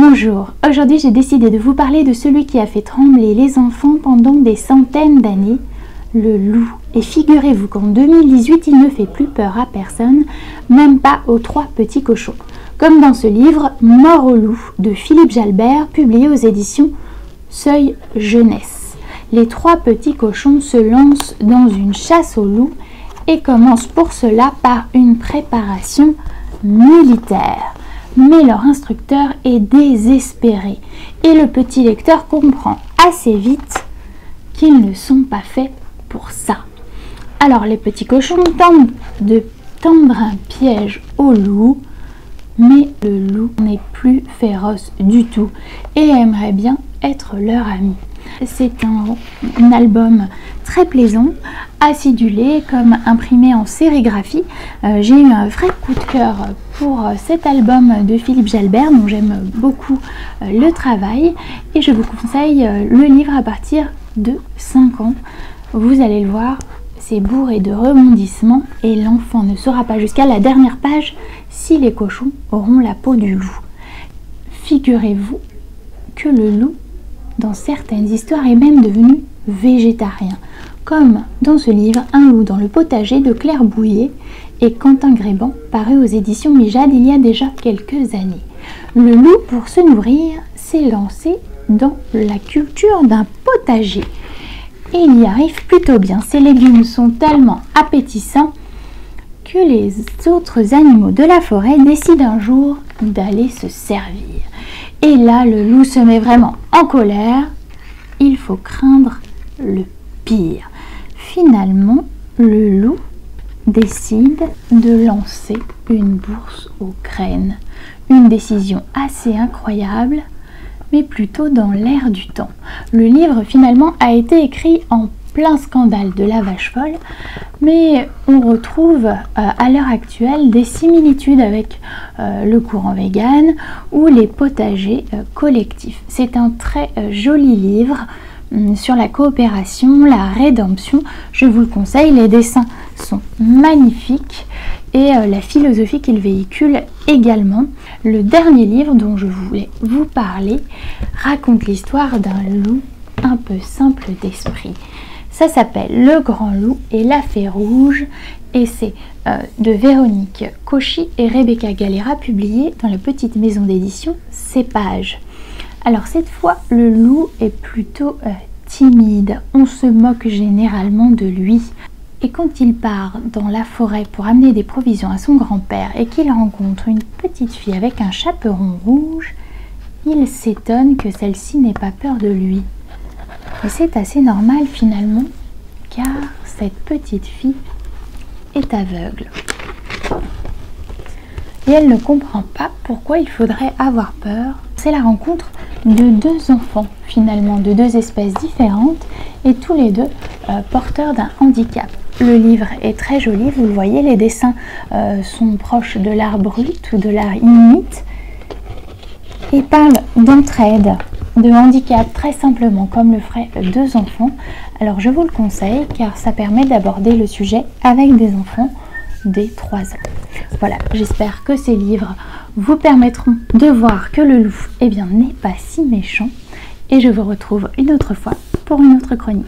Bonjour, aujourd'hui j'ai décidé de vous parler de celui qui a fait trembler les enfants pendant des centaines d'années, le loup. Et figurez-vous qu'en 2018, il ne fait plus peur à personne, même pas aux 3 petits cochons. Comme dans ce livre, Mort au loup, de Philippe Jalbert, publié aux éditions Seuil Jeunesse. Les 3 petits cochons se lancent dans une chasse au loup et commencent pour cela par une préparation militaire. Mais leur instructeur est désespéré et le petit lecteur comprend assez vite qu'ils ne sont pas faits pour ça. Alors les petits cochons tentent de tendre un piège au loup, mais le loup n'est plus féroce du tout et aimerait bien être leur ami. C'est un album très plaisant, acidulé, comme imprimé en sérigraphie. J'ai eu un vrai coup de cœur pour cet album de Philippe Jalbert, dont j'aime beaucoup le travail. Et je vous conseille le livre à partir de 5 ans. Vous allez le voir, c'est bourré de rebondissements et l'enfant ne saura pas jusqu'à la dernière page si les cochons auront la peau du loup. Figurez-vous que le loup, dans certaines histoires, est même devenu végétarien, comme dans ce livre Un loup dans le potager de Claire Bouillet et Quentin Gréban, paru aux éditions Mijade il y a déjà quelques années. Le loup, pour se nourrir, s'est lancé dans la culture d'un potager et il y arrive plutôt bien. Ses légumes sont tellement appétissants que les autres animaux de la forêt décident un jour d'aller se servir. Et là, le loup se met vraiment en colère. Il faut craindre le pire. Finalement, le loup décide de lancer une bourse aux graines. Une décision assez incroyable, mais plutôt dans l'air du temps. Le livre, finalement, a été écrit en plein scandale de la vache folle, mais on retrouve à l'heure actuelle des similitudes avec le courant vegan ou les potagers collectifs. C'est un très joli livre sur la coopération, la rédemption. Je vous le conseille, les dessins sont magnifiques et la philosophie qu'il véhicule également. Le dernier livre dont je voulais vous parler raconte l'histoire d'un loup un peu simple d'esprit. Ça s'appelle Le Grand Loup et la Fée Rouge et c'est de Véronique Cauchy et Rebecca Galera, publié dans la petite maison d'édition Cépage. Alors cette fois, le loup est plutôt timide. On se moque généralement de lui. Et quand il part dans la forêt pour amener des provisions à son grand-père et qu'il rencontre une petite fille avec un chaperon rouge, il s'étonne que celle-ci n'ait pas peur de lui. Et c'est assez normal finalement, car cette petite fille est aveugle. Et elle ne comprend pas pourquoi il faudrait avoir peur. C'est la rencontre de 2 enfants finalement, de 2 espèces différentes et tous les 2 porteurs d'un handicap. Le livre est très joli, vous le voyez, les dessins sont proches de l'art brut ou de l'art inuit et parlent d'entraide, de handicap très simplement comme le feraient 2 enfants. Alors je vous le conseille car ça permet d'aborder le sujet avec des enfants dès 3 ans. Voilà, j'espère que ces livres vous permettront de voir que le loup, eh bien, n'est pas si méchant et je vous retrouve une autre fois pour une autre chronique.